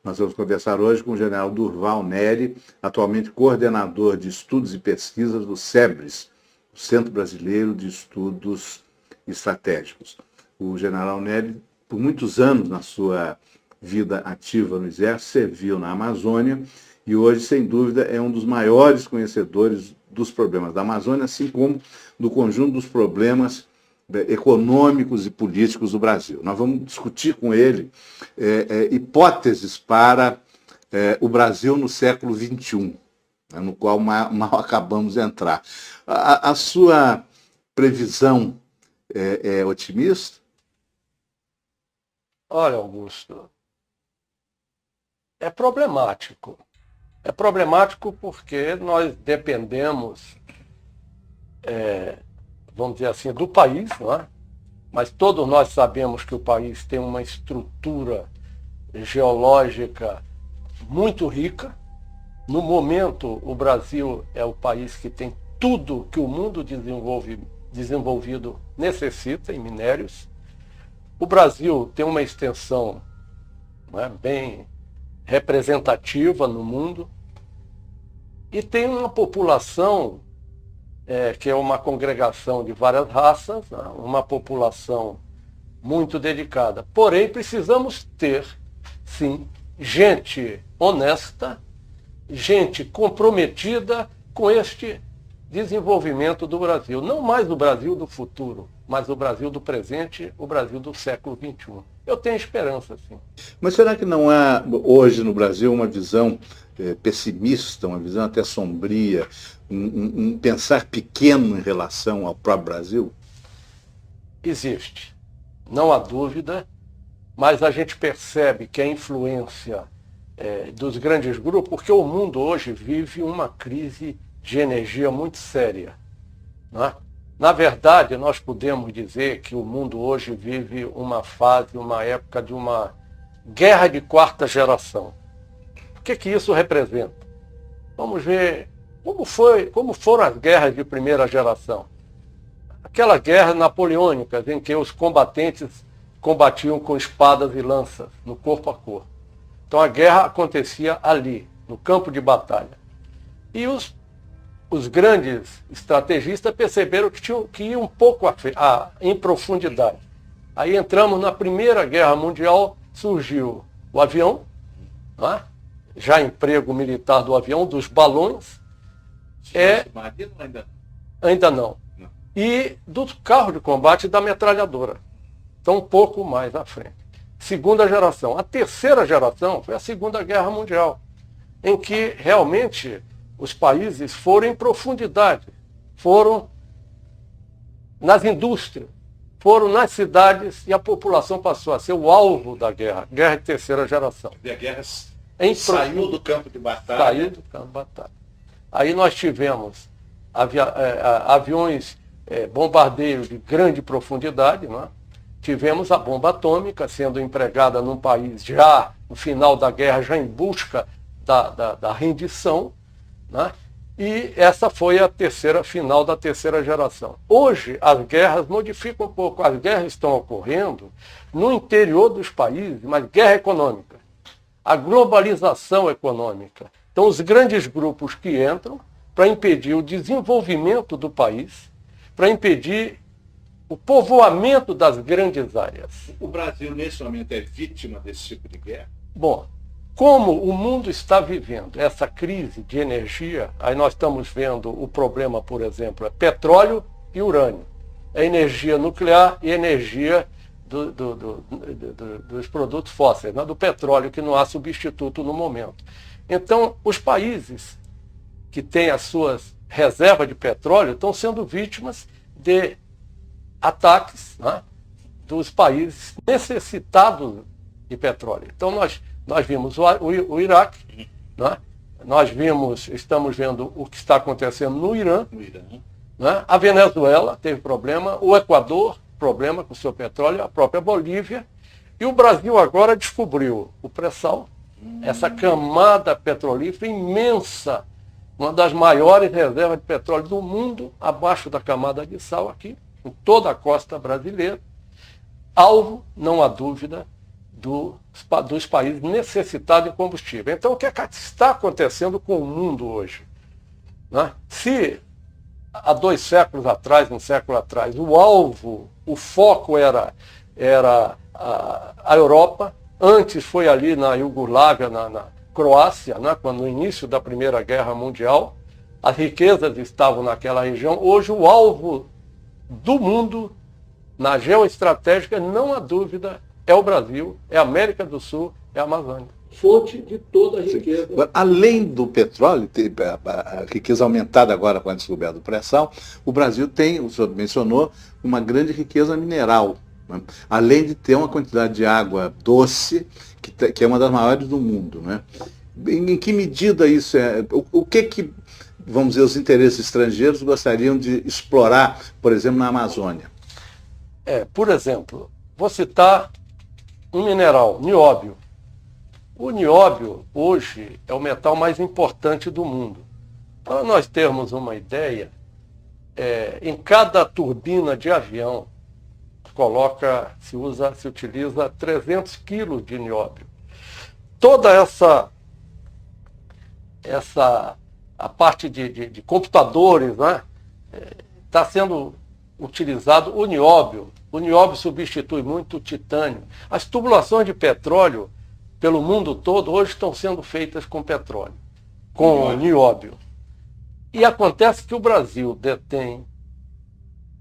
Nós vamos conversar hoje com o general Durval Neri, atualmente coordenador de estudos e pesquisas do SEBRES, o Centro Brasileiro de Estudos Estratégicos. O general Neri, por muitos anos na sua vida ativa no Exército, serviu na Amazônia e hoje, sem dúvida, é um dos maiores conhecedores dos problemas da Amazônia, assim como do conjunto dos problemas econômicos e políticos do Brasil. Nós vamos discutir com ele hipóteses para o Brasil no século XXI, no qual mal acabamos de entrar. A sua previsão é otimista? Olha, Augusto, é problemático. É problemático porque nós dependemos, vamos dizer assim, do país, não é? Mas todos nós sabemos que o país tem uma estrutura geológica muito rica. No momento, o Brasil é o país que tem tudo que o mundo desenvolvido necessita em minérios. O Brasil tem uma extensão, não é, bem representativa no mundo e tem uma população que é uma congregação de várias raças, né, uma população muito dedicada. Porém, precisamos ter, sim, gente honesta, gente comprometida com este desenvolvimento do Brasil. Não mais o Brasil do futuro, mas o Brasil do presente, o Brasil do século XXI. Eu tenho esperança, sim. Mas será que não há hoje no Brasil uma visão pessimista, uma visão até sombria, um pensar pequeno em relação ao próprio Brasil? Existe, não há dúvida, mas a gente percebe que a influência dos grandes grupos, porque o mundo hoje vive uma crise de energia muito séria, não é? Na verdade, nós podemos dizer que o mundo hoje vive uma fase, uma época de uma guerra de quarta geração. O que isso representa? Vamos ver como foram as guerras de primeira geração. Aquelas guerras napoleônicas em que os combatentes combatiam com espadas e lanças, no corpo a corpo. Então a guerra acontecia ali, no campo de batalha. E os grandes estrategistas perceberam que tinham que ir um pouco em profundidade. Aí entramos na Primeira Guerra Mundial, surgiu o avião, não é? Já emprego militar do avião, dos balões. Ainda não. E do carro de combate e da metralhadora. Então um pouco mais à frente. Segunda geração. A terceira geração foi a Segunda Guerra Mundial, em que realmente os países foram em profundidade, foram nas indústrias, foram nas cidades e a população passou a ser o alvo da guerra, guerra de terceira geração. E a guerra saiu do campo de batalha. Saiu do campo de batalha. Aí nós tivemos aviões bombardeiros de grande profundidade, não é? Tivemos a bomba atômica sendo empregada num país já no final da guerra, já em busca da rendição, né? E essa foi a final da terceira geração. Hoje, as guerras modificam um pouco. As guerras estão ocorrendo no interior dos países, mas guerra econômica. A globalização econômica. Então, os grandes grupos que entram para impedir o desenvolvimento do país, para impedir o povoamento das grandes áreas. O Brasil, nesse momento, é vítima desse tipo de guerra? Bom, como o mundo está vivendo essa crise de energia, aí nós estamos vendo o problema, por exemplo, é petróleo e urânio. É energia nuclear e energia dos produtos fósseis, né? Do petróleo, que não há substituto no momento. Então, os países que têm as suas reservas de petróleo estão sendo vítimas de ataques, né, dos países necessitados de petróleo. Então nós vimos o Iraque, né, estamos vendo o que está acontecendo no Irã, né, a Venezuela teve problema, o Equador, problema com o seu petróleo, a própria Bolívia, e o Brasil agora descobriu o pré-sal, essa camada petrolífera imensa, uma das maiores reservas de petróleo do mundo, abaixo da camada de sal aqui, em toda a costa brasileira, alvo, não há dúvida, dos países necessitados de combustível. Então, o que está acontecendo com o mundo hoje? Né? Se há 2 séculos atrás, um século atrás, o alvo, o foco era a Europa, antes foi ali na Iugoslávia, na Croácia, né? Quando no início da Primeira Guerra Mundial, as riquezas estavam naquela região. Hoje o alvo do mundo, na geoestratégica, não há dúvida, é o Brasil, é a América do Sul, é a Amazônia. Fonte de toda a riqueza. Agora, além do petróleo, a riqueza aumentada agora com a descoberta do pré-sal, o Brasil tem, o senhor mencionou, uma grande riqueza mineral, né? Além de ter uma quantidade de água doce, que é uma das maiores do mundo, né? Em que medida isso é? O que, vamos dizer, os interesses estrangeiros gostariam de explorar, por exemplo, na Amazônia? Por exemplo, vou citar um mineral, nióbio. O nióbio, hoje, é o metal mais importante do mundo. Para nós termos uma ideia, em cada turbina de avião, se utiliza 300 quilos de nióbio. Toda a parte de computadores, né, está sendo utilizado o nióbio. O nióbio substitui muito o titânio. As tubulações de petróleo pelo mundo todo hoje estão sendo feitas com petróleo, com nióbio. E acontece que o Brasil detém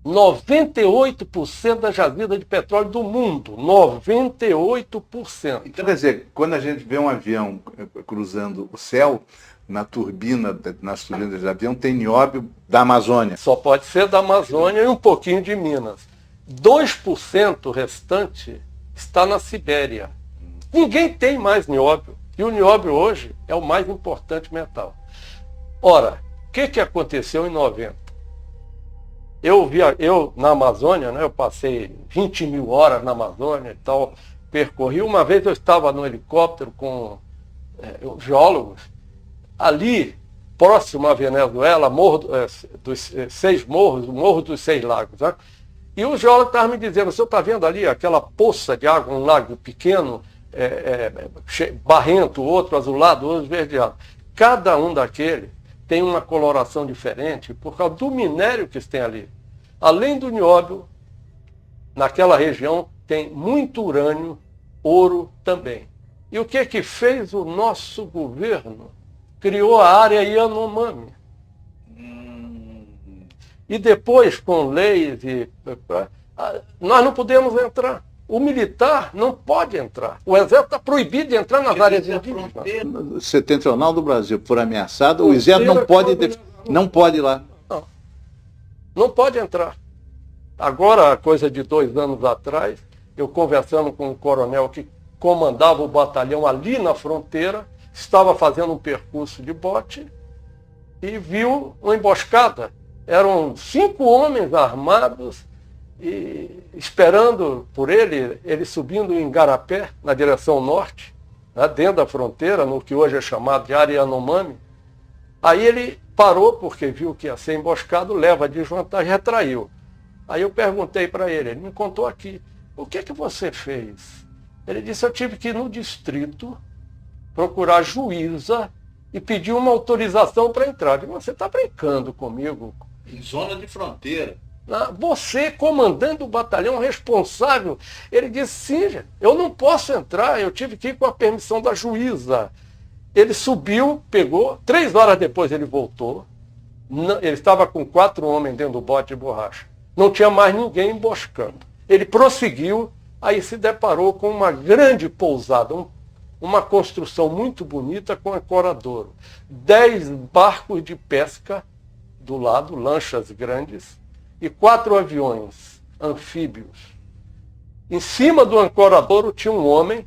98% da jazida de petróleo do mundo. 98%. Então, quer dizer, quando a gente vê um avião cruzando o céu, nas turbinas de avião tem nióbio da Amazônia. Só pode ser da Amazônia e um pouquinho de Minas. 2% restante está na Sibéria. Ninguém tem mais nióbio. E o nióbio hoje é o mais importante metal. Ora, o que aconteceu em 90? Eu na Amazônia, né, eu passei 20 mil horas na Amazônia e tal, percorri. Uma vez eu estava no helicóptero com geólogos, ali, próximo à Venezuela, dos 6 morros, o Morro dos 6 Lagos. Né? E o geólogo estava me dizendo, o senhor está vendo ali aquela poça de água, um lago pequeno, barrento, outro azulado, outro esverdeado. Cada um daquele tem uma coloração diferente por causa do minério que tem ali. Além do nióbio, naquela região tem muito urânio, ouro também. E o que fez o nosso governo? Criou a área Yanomami. E depois, com leis, nós não podemos entrar. O militar não pode entrar. O exército está proibido de entrar nas áreas indígenas. Setentrional do Brasil for ameaçado, o exército não pode ir lá. Não pode entrar. Agora, coisa de 2 anos atrás, eu conversando com um coronel que comandava o batalhão ali na fronteira, estava fazendo um percurso de bote e viu uma emboscada. Eram 5 homens armados e esperando por ele subindo em Igarapé, na direção norte, né, dentro da fronteira, no que hoje é chamado de área Yanomami. Aí ele parou, porque viu que ia ser emboscado, leva de desvantagem, retraiu. Aí eu perguntei para ele me contou aqui, o que você fez? Ele disse, eu tive que ir no distrito, procurar juíza e pedir uma autorização para entrar. Eu digo, você está brincando comigo? Em zona de fronteira. Você, comandante do batalhão responsável, ele disse, sim, gente, eu não posso entrar, eu tive que ir com a permissão da juíza. Ele subiu, pegou, 3 horas depois ele voltou, ele estava com 4 homens dentro do bote de borracha. Não tinha mais ninguém emboscando. Ele prosseguiu, aí se deparou com uma grande pousada, uma construção muito bonita com ancoradouro. 10 barcos de pesca do lado, lanchas grandes, e 4 aviões anfíbios. Em cima do ancoradouro tinha um homem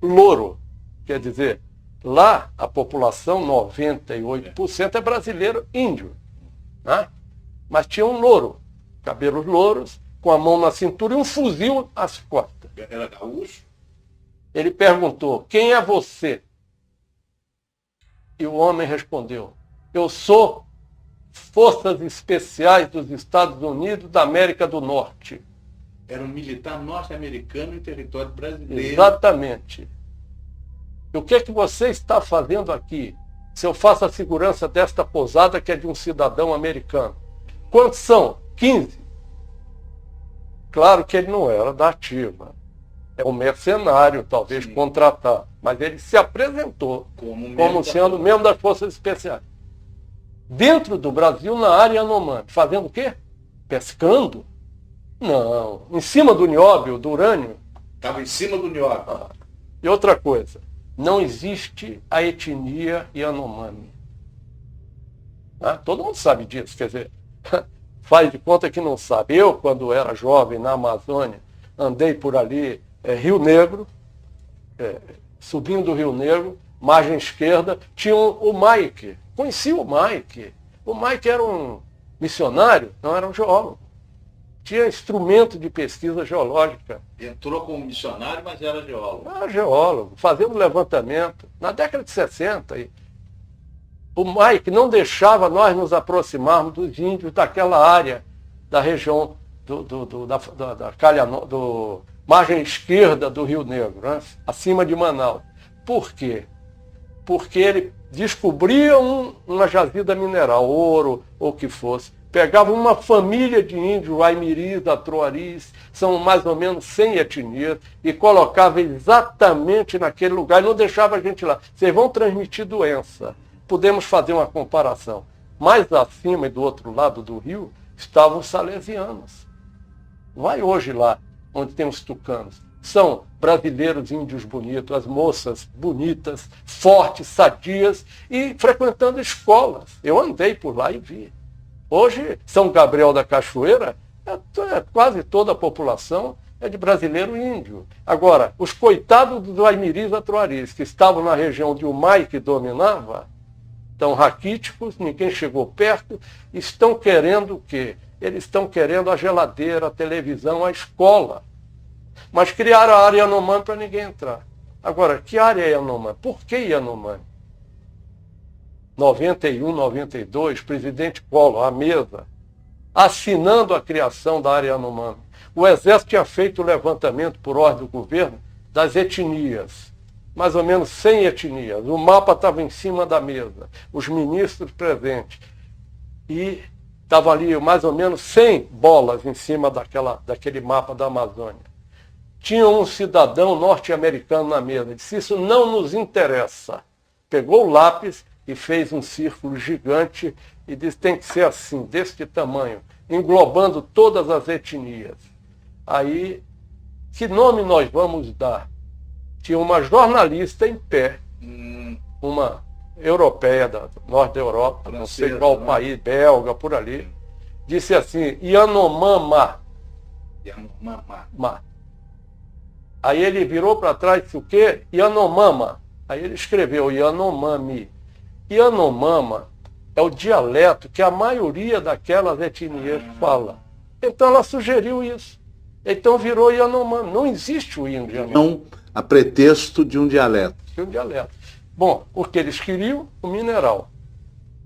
louro. Quer dizer, lá a população, 98% é brasileiro índio. Né? Mas tinha um louro, cabelos louros, com a mão na cintura e um fuzil às costas. Era gaúcho? Ele perguntou, quem é você? E o homem respondeu, eu sou Forças Especiais dos Estados Unidos da América do Norte. Era um militar norte-americano em território brasileiro. Exatamente. E o que é que você está fazendo aqui? Se eu faço a segurança desta pousada que é de um cidadão americano. Quantos são? 15. Claro que ele não era da ativa. É um mercenário, talvez, Sim. contratado. Mas ele se apresentou como sendo membro das Forças Especiais. Dentro do Brasil, na área Yanomami. Fazendo o quê? Pescando? Não. Em cima do nióbio, do urânio. Estava em cima do nióbio. E outra coisa, não existe a etnia Yanomami. Todo mundo sabe disso, quer dizer, faz de conta que não sabe. Eu, quando era jovem na Amazônia, andei por ali, Rio Negro, subindo o Rio Negro, margem esquerda, tinha o Mike. Conheci o Mike. O Mike era um missionário, não era um geólogo. Tinha instrumento de pesquisa geológica. Entrou como missionário, mas era geólogo. Era geólogo, fazendo levantamento. Na década de 60, o Mike não deixava nós nos aproximarmos dos índios daquela área, da região da calha, do margem esquerda do Rio Negro, né? Acima de Manaus. Por quê? Porque ele descobria uma jazida mineral, ouro ou o que fosse. Pegava uma família de índios, Aimiris, Atroaris, são mais ou menos 100 etnias, e colocava exatamente naquele lugar e não deixava a gente lá. Vocês vão transmitir doença. Podemos fazer uma comparação. Mais acima e do outro lado do rio estavam os salesianos. Vai hoje lá, onde tem os tucanos. São brasileiros índios bonitos, as moças bonitas, fortes, sadias, e frequentando escolas. Eu andei por lá e vi. Hoje, São Gabriel da Cachoeira, quase toda a população é de brasileiro índio. Agora, os coitados dos Aimiris Atroaris, que estavam na região onde o Mike dominava, estão raquíticos, ninguém chegou perto, estão querendo o quê? Eles estão querendo a geladeira, a televisão, a escola. Mas criaram a área Yanomami para ninguém entrar. Agora, que área é Yanomami? Por que Yanomami? 91, 92, presidente Collor, à mesa, assinando a criação da área Yanomami. O Exército tinha feito o levantamento por ordem do governo das etnias, mais ou menos 100 etnias. O mapa estava em cima da mesa, os ministros presentes. E estava ali mais ou menos 100 bolas em cima daquele mapa da Amazônia. Tinha um cidadão norte-americano na mesa, disse, isso não nos interessa. Pegou o lápis e fez um círculo gigante e disse, tem que ser assim, deste tamanho, englobando todas as etnias. Aí, que nome nós vamos dar? Tinha uma jornalista em pé, uma europeia, do norte da Europa, francesa, não sei qual país, belga, por ali, disse assim, Yanomama. Yanomama. Aí ele virou para trás e disse o quê? Yanomama. Aí ele escreveu Yanomami. Yanomama é o dialeto que a maioria daquelas etnias fala. Então ela sugeriu isso. Então virou Yanomami. Não existe o índio Yanomami. Não a pretexto de um dialeto. De um dialeto. Bom, porque eles queriam o mineral.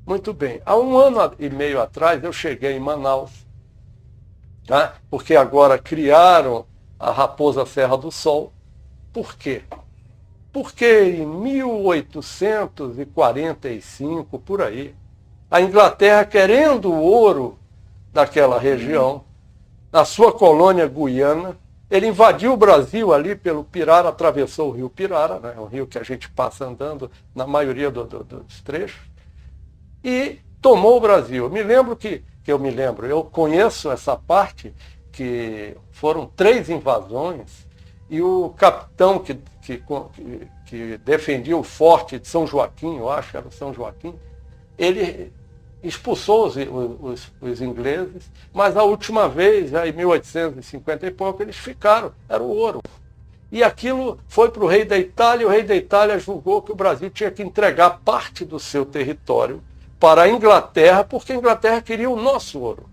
Muito bem. Há 1 ano e meio atrás eu cheguei em Manaus, tá? Porque agora criaram a Raposa Serra do Sol. Por quê? Porque em 1845, por aí, a Inglaterra, querendo o ouro daquela região, na sua colônia Guiana, ele invadiu o Brasil ali pelo Pirara, atravessou o rio Pirara, né, o rio que a gente passa andando na maioria dos trechos, e tomou o Brasil. Eu conheço essa parte, que foram 3 invasões, e o capitão que defendia o forte de São Joaquim, eu acho que era São Joaquim, ele expulsou os ingleses, mas a última vez, já em 1850 e pouco, eles ficaram, era o ouro. E aquilo foi para o rei da Itália, e o rei da Itália julgou que o Brasil tinha que entregar parte do seu território para a Inglaterra, porque a Inglaterra queria o nosso ouro.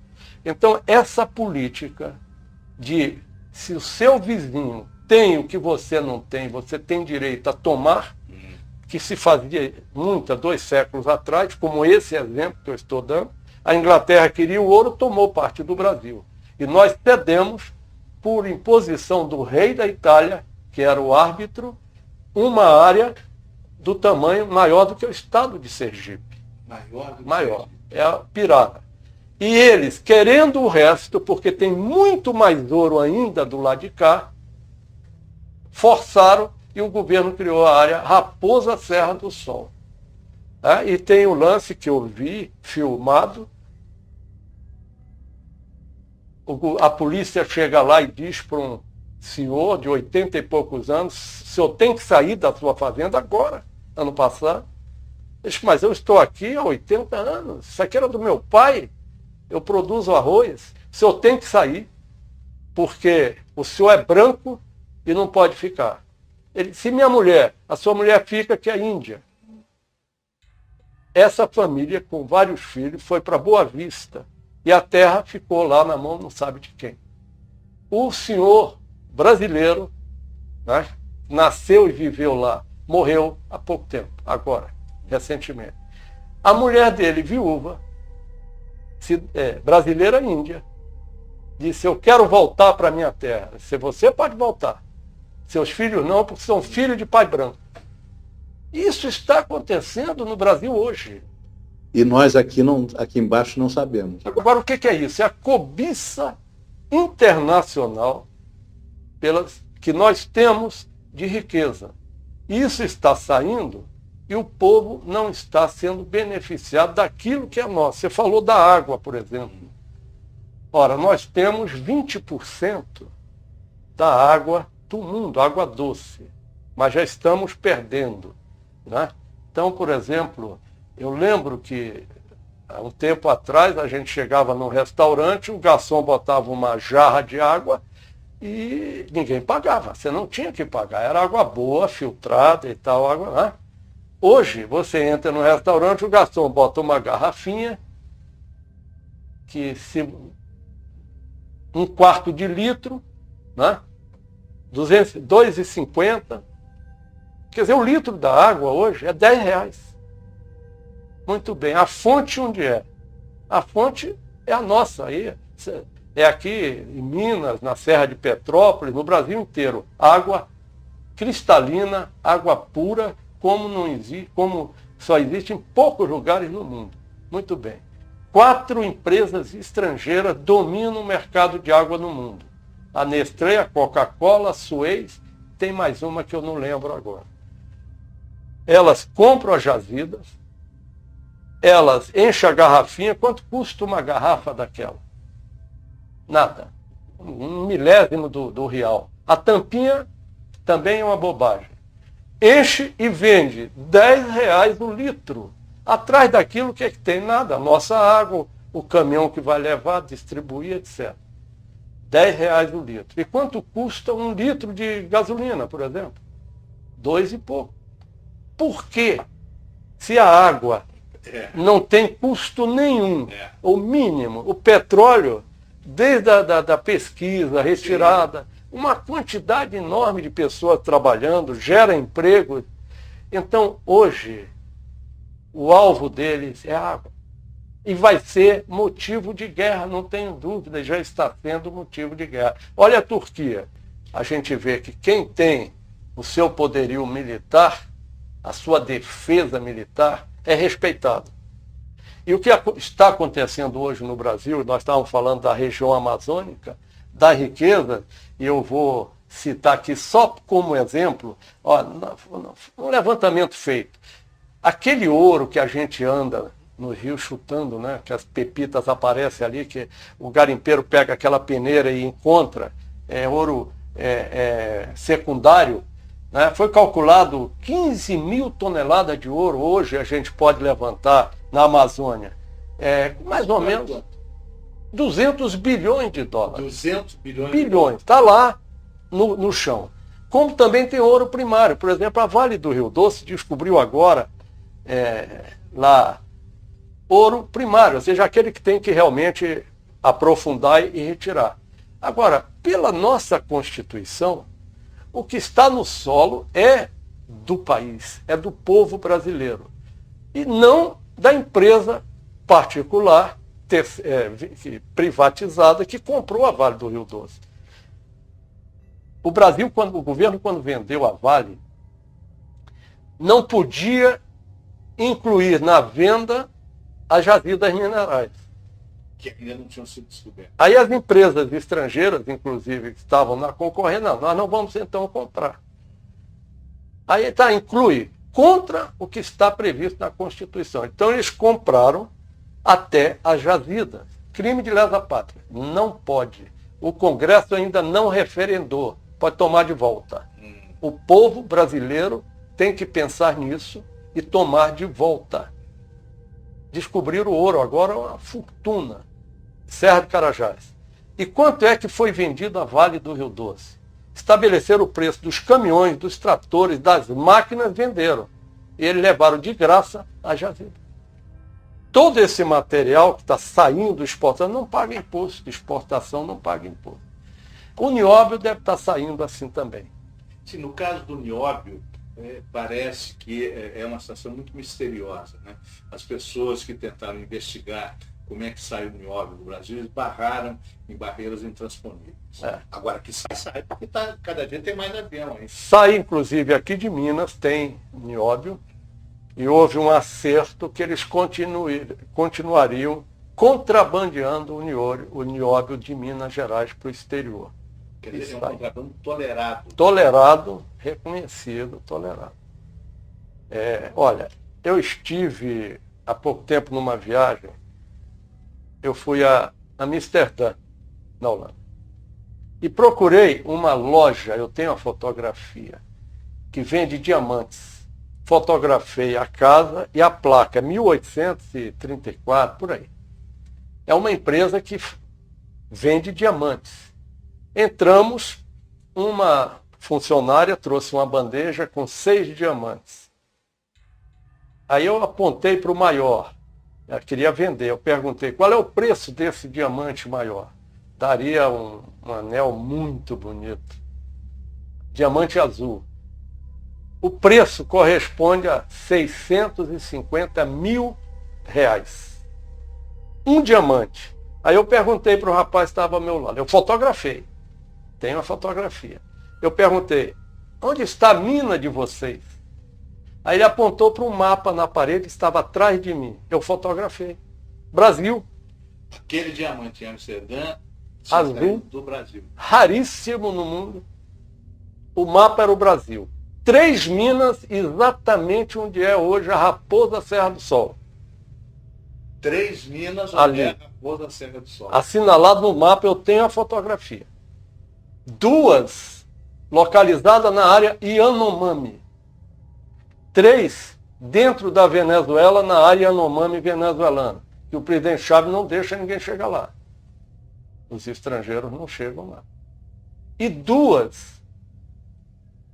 Então, essa política de se o seu vizinho tem o que você não tem, você tem direito a tomar, que se fazia muito há 2 séculos atrás, como esse exemplo que eu estou dando, a Inglaterra queria o ouro, tomou parte do Brasil. E nós cedemos por imposição do rei da Itália, que era o árbitro, uma área do tamanho maior do que o estado de Sergipe. Maior. É a Pirata. E eles, querendo o resto, porque tem muito mais ouro ainda do lado de cá, forçaram e o governo criou a área Raposa Serra do Sol. E tem o lance que eu vi, filmado. A polícia chega lá e diz para um senhor de 80 e poucos anos: o senhor tem que sair da sua fazenda agora, ano passado. Diz: mas eu estou aqui há 80 anos, isso aqui era do meu pai, eu produzo arroz, o senhor tem que sair, porque o senhor é branco e não pode ficar. Ele: se minha mulher, a sua mulher fica, que é índia. Essa família, com vários filhos, foi para Boa Vista. E a terra ficou lá na mão, não sabe de quem. O senhor brasileiro, né, nasceu e viveu lá, morreu há pouco tempo, agora, recentemente. A mulher dele, viúva, brasileira índia, disse: eu quero voltar para a minha terra. Se você pode voltar. Seus filhos não, porque são filhos de pai branco. Isso está acontecendo no Brasil hoje. E nós aqui embaixo não sabemos. Agora, o que é isso? É a cobiça internacional que nós temos de riqueza. Isso está saindo e o povo não está sendo beneficiado daquilo que é nosso. Você falou da água, por exemplo. Ora, nós temos 20% da água do mundo, água doce, mas já estamos perdendo, né? Então, por exemplo, eu lembro que há um tempo atrás a gente chegava num restaurante, o garçom botava uma jarra de água e ninguém pagava, você não tinha que pagar, era água boa, filtrada e tal, água, né? Hoje, você entra no restaurante, o garçom bota uma garrafinha que se 1/4 de litro, né? 2,50. Quer dizer, o litro da água hoje é R$10. Muito bem. A fonte onde é? A fonte é a nossa aí. É aqui em Minas, na Serra de Petrópolis, no Brasil inteiro. Água cristalina, água pura, como só existe em poucos lugares no mundo. Muito bem. 4 empresas estrangeiras dominam o mercado de água no mundo. A Nestlé, a Coca-Cola, a Suez, tem mais uma que eu não lembro agora. Elas compram as jazidas, elas enchem a garrafinha. Quanto custa uma garrafa daquela? Nada. 1/1000 do real. A tampinha também é uma bobagem. Enche e vende R$10 o litro. Atrás daquilo, o que é que tem? Nada. A nossa água, o caminhão que vai levar, distribuir, etc. R$10 o litro. E quanto custa 1 litro de gasolina, por exemplo? 2 e pouco. Por quê? Se a água não tem custo nenhum, o mínimo, o petróleo, desde a pesquisa, retirada, uma quantidade enorme de pessoas trabalhando, gera emprego. Então, hoje, o alvo deles é a água. E vai ser motivo de guerra, não tenho dúvida, já está sendo motivo de guerra. Olha a Turquia. A gente vê que quem tem o seu poderio militar, a sua defesa militar, é respeitado. E o que está acontecendo hoje no Brasil, nós estávamos falando da região amazônica, da riqueza, e eu vou citar aqui só como exemplo, um levantamento feito. Aquele ouro que a gente anda no rio chutando, né, que as pepitas aparecem ali, que o garimpeiro pega aquela peneira e encontra ouro secundário, né, foi calculado 15 mil toneladas de ouro hoje a gente pode levantar na Amazônia. Mais ou menos 200 bilhões de dólares. 200 bilhões. Bilhões. Está lá no chão. Como também tem ouro primário. Por exemplo, a Vale do Rio Doce descobriu agora lá ouro primário, ou seja, aquele que tem que realmente aprofundar e retirar. Agora, pela nossa Constituição, o que está no solo é do país, é do povo brasileiro, e não da empresa particular privatizada que comprou a Vale do Rio Doce. O Brasil, o governo, quando vendeu a Vale, não podia incluir na venda as jazidas minerais. Que ainda não tinham sido descobertos. Aí as empresas estrangeiras, inclusive, que estavam na concorrência, não, nós não vamos então comprar. Aí inclui contra o que está previsto na Constituição. Então eles compraram até as jazidas. Crime de lesa pátria. Não pode. O Congresso ainda não referendou. Pode tomar de volta. O povo brasileiro tem que pensar nisso e tomar de volta. Descobrir o ouro agora é uma fortuna. Serra do Carajás. E quanto é que foi vendido a Vale do Rio Doce? Estabeleceram o preço dos caminhões, dos tratores, das máquinas, venderam. E eles levaram de graça a jazida. Todo esse material que está saindo exportando não paga imposto. Exportação não paga imposto. O nióbio deve estar saindo assim também. Sim, no caso do nióbio, parece que é uma situação muito misteriosa, né? As pessoas que tentaram investigar como é que sai o nióbio do Brasil, eles barraram em barreiras intransponíveis. Agora que sai porque cada dia tem mais avião. Hein? Sai, inclusive, aqui de Minas, tem nióbio, e houve um acerto que eles continuariam contrabandeando o nióbio de Minas Gerais para o exterior. Quer dizer, é um contrabando tolerado. Tolerado, reconhecido, tolerado. Olha, eu estive há pouco tempo numa viagem, eu fui a Amsterdã, na Holanda, e procurei uma loja, eu tenho a fotografia, que vende diamantes. Fotografei a casa e a placa, 1834, por aí. É uma empresa que vende diamantes. Entramos, uma funcionária trouxe uma bandeja com 6 diamantes. Aí eu apontei para o maior. Ela queria vender. Eu perguntei, qual é o preço desse diamante maior? Daria um anel muito bonito. Diamante azul. O preço corresponde a R$650 mil. Um diamante. Aí eu perguntei para o rapaz que estava ao meu lado. Eu fotografei. Tenho a fotografia. Eu perguntei, onde está a mina de vocês? Aí ele apontou para um mapa na parede que estava atrás de mim. Eu fotografei. Brasil. Aquele diamante em Amsterdã, azul, do Brasil. Raríssimo no mundo. O mapa era o Brasil. 3 minas exatamente onde é hoje a Raposa Serra do Sol. 3 minas ali. Onde é a Raposa Serra do Sol. Assinalado no mapa, eu tenho a fotografia. 2 localizadas na área Yanomami. 3 dentro da Venezuela, na área Yanomami venezuelana. Que o presidente Chávez não deixa ninguém chegar lá. Os estrangeiros não chegam lá. E 2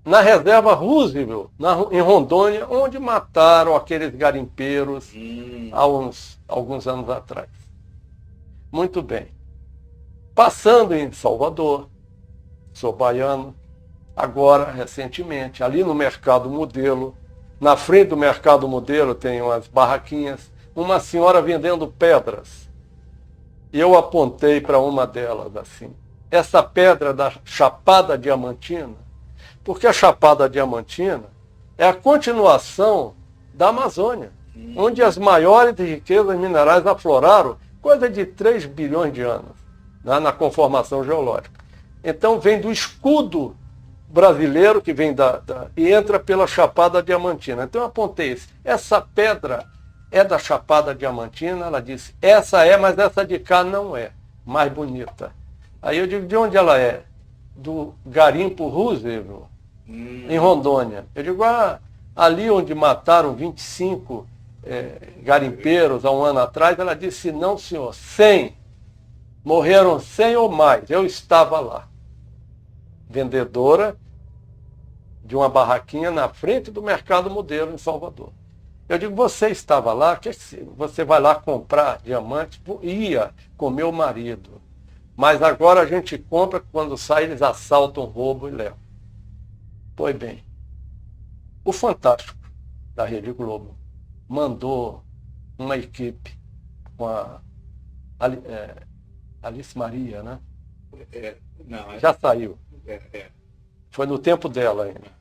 na reserva Roosevelt, em Rondônia, onde mataram aqueles garimpeiros há alguns anos atrás. Muito bem. Passando em Salvador, sou baiano, agora, recentemente, ali no Mercado Modelo, na frente do Mercado Modelo tem umas barraquinhas, uma senhora vendendo pedras. E eu apontei para uma delas assim, essa pedra da Chapada Diamantina, porque a Chapada Diamantina é a continuação da Amazônia, onde as maiores riquezas minerais afloraram coisa de 3 bilhões de anos, né, na conformação geológica. Então vem do escudo brasileiro, que vem e entra pela Chapada Diamantina. Então eu apontei isso. Essa pedra é da Chapada Diamantina? Ela disse, essa é, mas essa de cá não é, mais bonita. Aí eu digo, de onde ela é? Do garimpo Roosevelt, em Rondônia. Eu digo, ali onde mataram 25 garimpeiros há um ano atrás, ela disse, não senhor, 100. Morreram 100 ou mais. Eu estava lá. Vendedora de uma barraquinha na frente do Mercado Modelo, em Salvador. Eu digo, você estava lá, você vai lá comprar diamante? Ia com meu marido. Mas agora a gente compra, quando sai eles assaltam, roubam e levam. Pois bem, o Fantástico da Rede Globo mandou uma equipe com a Alice Maria, né? Não, já saiu. Foi no tempo dela ainda.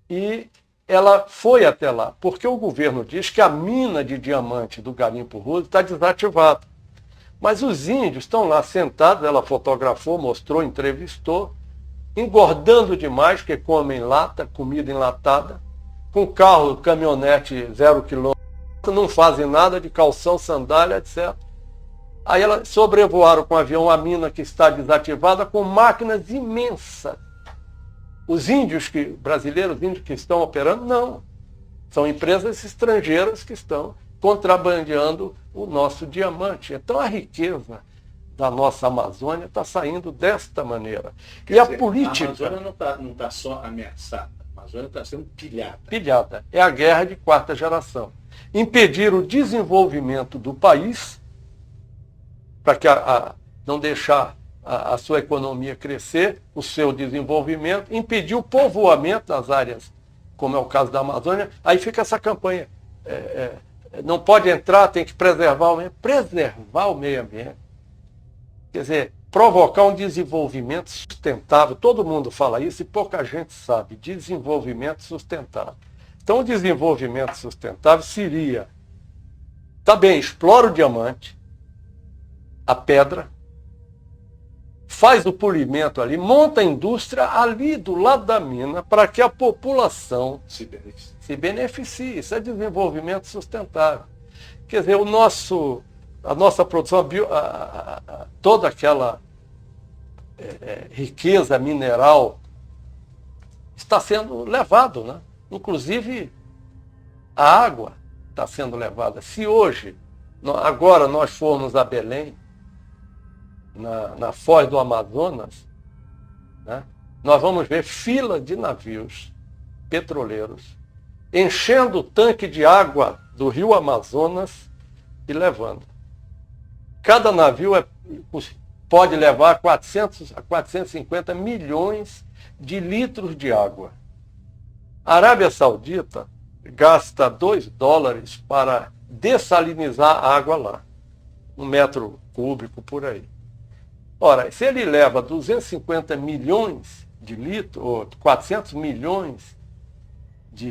E ela foi até lá, porque o governo diz que a mina de diamante do Garimpo Roso está desativada. Mas os índios estão lá sentados, ela fotografou, mostrou, entrevistou, engordando demais, porque comem lata, comida enlatada, com carro, caminhonete 0 quilômetro, não fazem nada de calção, sandália, etc. Aí elas sobrevoaram com o avião a mina que está desativada com máquinas imensas. Os índios brasileiros, os índios que estão operando, não. São empresas estrangeiras que estão contrabandeando o nosso diamante. Então a riqueza da nossa Amazônia está saindo desta maneira. Quer dizer, política... A Amazônia não está só ameaçada, a Amazônia está sendo pilhada. Pilhada. É a guerra de quarta geração. Impedir o desenvolvimento do país, para que não deixar a sua economia crescer, o seu desenvolvimento, impedir o povoamento das áreas, como é o caso da Amazônia. Aí fica essa campanha. Não pode entrar, tem que preservar o meio ambiente. Quer dizer, provocar um desenvolvimento sustentável. Todo mundo fala isso e pouca gente sabe. Desenvolvimento sustentável. Então, o desenvolvimento sustentável seria, tá bem, explora o diamante, a pedra, faz o polimento ali, monta a indústria ali do lado da mina para que a população se beneficie. Isso é desenvolvimento sustentável. Quer dizer, a nossa produção, toda aquela riqueza mineral está sendo levado, né? Inclusive a água está sendo levada. Se hoje, agora nós formos a Belém, na foz do Amazonas, né, nós vamos ver fila de navios petroleiros enchendo o tanque de água do rio Amazonas e levando. Cada navio pode levar 400 a 450 milhões de litros de água. A Arábia Saudita gasta $2 para dessalinizar a água lá. 1 metro cúbico por aí. Ora, se ele leva 250 milhões de litros, ou 400 milhões de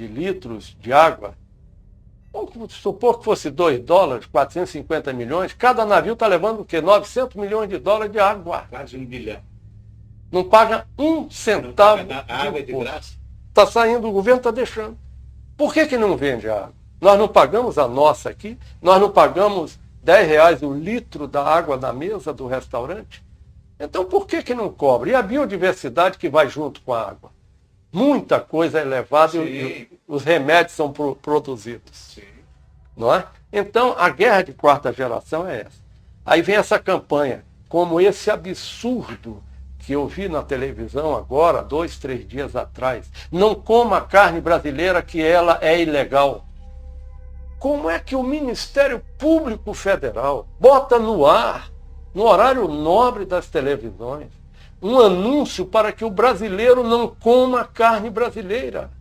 litros de água, vamos supor que fosse $2, 450 milhões, cada navio está levando o quê? 900 milhões de dólares de água. Quase 1 bilhão. Não paga um centavo. A água é de graça? Está saindo, o governo está deixando. Por que não vende a água? Nós não pagamos a nossa aqui, nós não pagamos R$10 o litro da água da mesa do restaurante. Então por que não cobra? E a biodiversidade que vai junto com a água? Muita coisa é levada e os remédios são produzidos. Sim. Não é? Então a guerra de quarta geração é essa. Aí vem essa campanha, como esse absurdo que eu vi na televisão agora, 2, 3 dias atrás. Não coma carne brasileira, que ela é ilegal. Como é que o Ministério Público Federal bota no ar, no horário nobre das televisões, um anúncio para que o brasileiro não coma carne brasileira?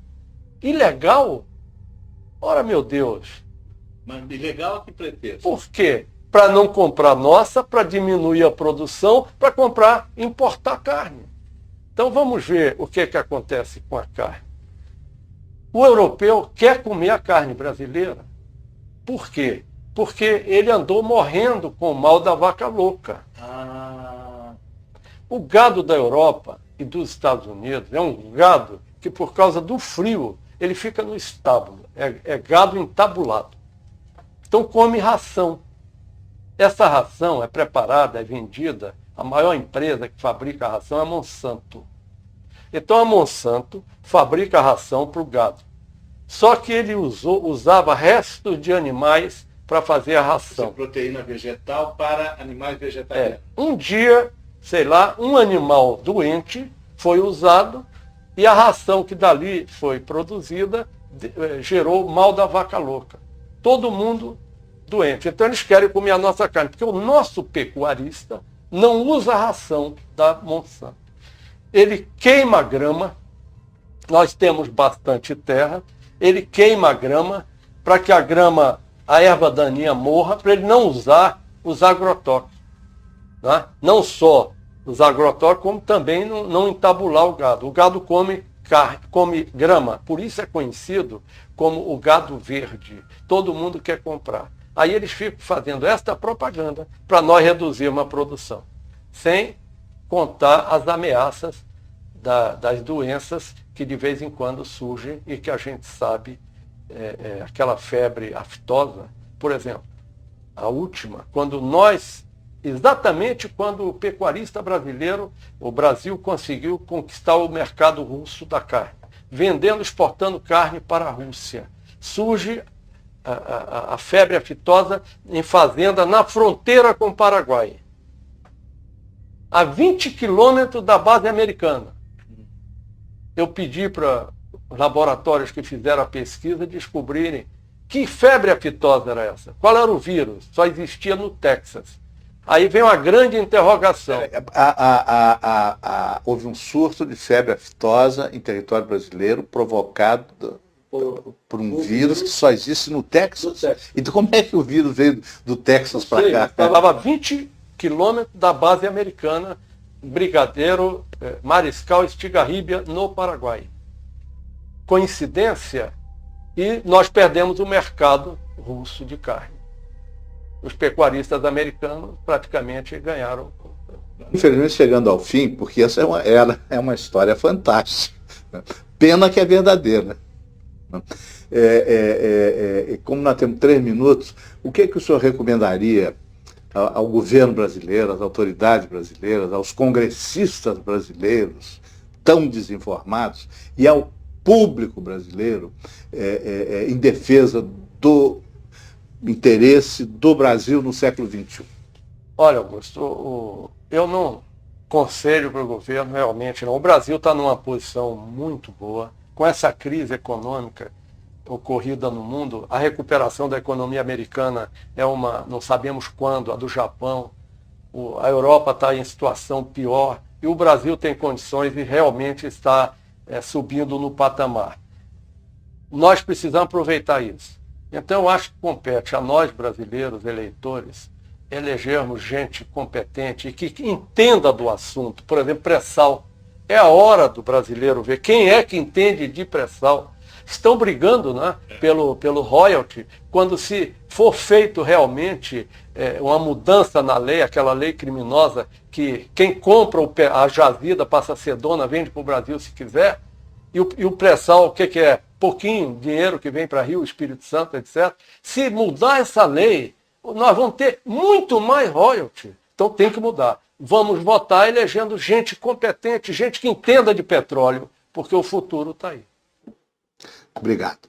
Ilegal? Ora, meu Deus. Mas ilegal a que pretexto? Por quê? Para não comprar nossa, para diminuir a produção, para importar carne. Então vamos ver o que acontece com a carne. O europeu quer comer a carne brasileira. Por quê? Porque ele andou morrendo com o mal da vaca louca. O gado da Europa e dos Estados Unidos é um gado que, por causa do frio, ele fica no estábulo. É gado entabulado. Então come ração. Essa ração é preparada, é vendida. A maior empresa que fabrica a ração é a Monsanto. Então a Monsanto fabrica a ração para o gado. Só que ele usava restos de animais para fazer a ração. Proteína vegetal para animais vegetarianos. Um dia, sei lá, um animal doente foi usado e a ração que dali foi produzida gerou o mal da vaca louca. Todo mundo doente. Então eles querem comer a nossa carne, porque o nosso pecuarista não usa a ração da Monsanto. Ele queima a grama, nós temos bastante terra, ele queima a grama para que a erva daninha morra, para ele não usar os agrotóxicos. Né? Não só nos agrotóxicos, como também não entabular o gado. O gado come grama, por isso é conhecido como o gado verde. Todo mundo quer comprar. Aí eles ficam fazendo esta propaganda para nós reduzirmos a produção, sem contar as ameaças das doenças que de vez em quando surgem e que a gente sabe, aquela febre aftosa, por exemplo, a última, exatamente quando o pecuarista brasileiro, o Brasil conseguiu conquistar o mercado russo da carne, vendendo, exportando carne para a Rússia. Surge a febre aftosa em fazenda na fronteira com o Paraguai, a 20 quilômetros da base americana. Eu pedi para laboratórios que fizeram a pesquisa descobrirem que febre aftosa era essa, qual era o vírus, só existia no Texas. Aí vem uma grande interrogação. Houve um surto de febre aftosa em território brasileiro provocado por um vírus que só existe no Texas. Então como é que o vírus veio do Texas para cá? Estava a 20 quilômetros da base americana, Brigadeiro Mariscal Estigarribia, no Paraguai. Coincidência? E nós perdemos o mercado russo de carne. Os pecuaristas americanos praticamente ganharam. Infelizmente, chegando ao fim, porque essa é uma história fantástica. Pena que é verdadeira. Como nós temos 3 minutos, o que o senhor recomendaria ao governo brasileiro, às autoridades brasileiras, aos congressistas brasileiros tão desinformados e ao público brasileiro em defesa do interesse do Brasil no século XXI? Olha, Augusto, eu não conselho para o governo, realmente não. O Brasil está numa posição muito boa. Com essa crise econômica ocorrida no mundo, a recuperação da economia americana não sabemos quando, a do Japão, a Europa está em situação pior, e o Brasil tem condições e realmente está subindo no patamar. Nós precisamos aproveitar isso. Então, eu acho que compete a nós, brasileiros, eleitores, elegermos gente competente e que entenda do assunto. Por exemplo, pré-sal. É a hora do brasileiro ver quem é que entende de pré-sal. Estão brigando, né, pelo royalty, quando se for feito realmente uma mudança na lei, aquela lei criminosa que quem compra a jazida passa a ser dona, vende para o Brasil se quiser, e o pré-sal, o que é? Pouquinho dinheiro que vem para Rio, Espírito Santo, etc. Se mudar essa lei, nós vamos ter muito mais royalty. Então tem que mudar. Vamos votar elegendo gente competente, gente que entenda de petróleo, porque o futuro está aí. Obrigado.